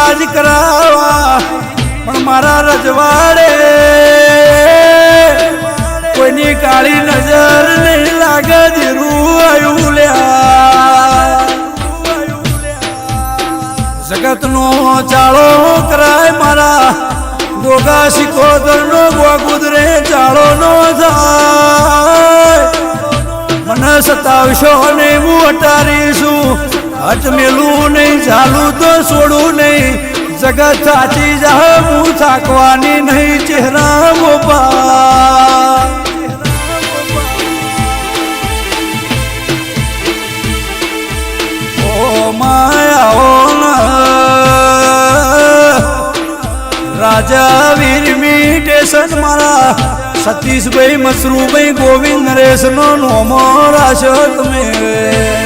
રાજ કરાવા પણ મારા રજવાડે કોઈની કાળી નજર નહીં લાગે ધીરું આયું લ્યા જગતનો ચાળો કરાય મારા ગોગા શિકોતરનો ગોગુદરે ચાળો નો થાય મને સતાવશો ને હું અટારીશું હટ મેલું નહીં ચાલું તો છોડું નહીં જગત સાચી જા હું થાકવાની નહીં ચહેરા ગોપા ઓ માયા રાજા વીર મીટેશન મારા સતીશભાઈ મસરૂભાઈ ગોવિંદ નરેશ નો નોમો રાશો તમે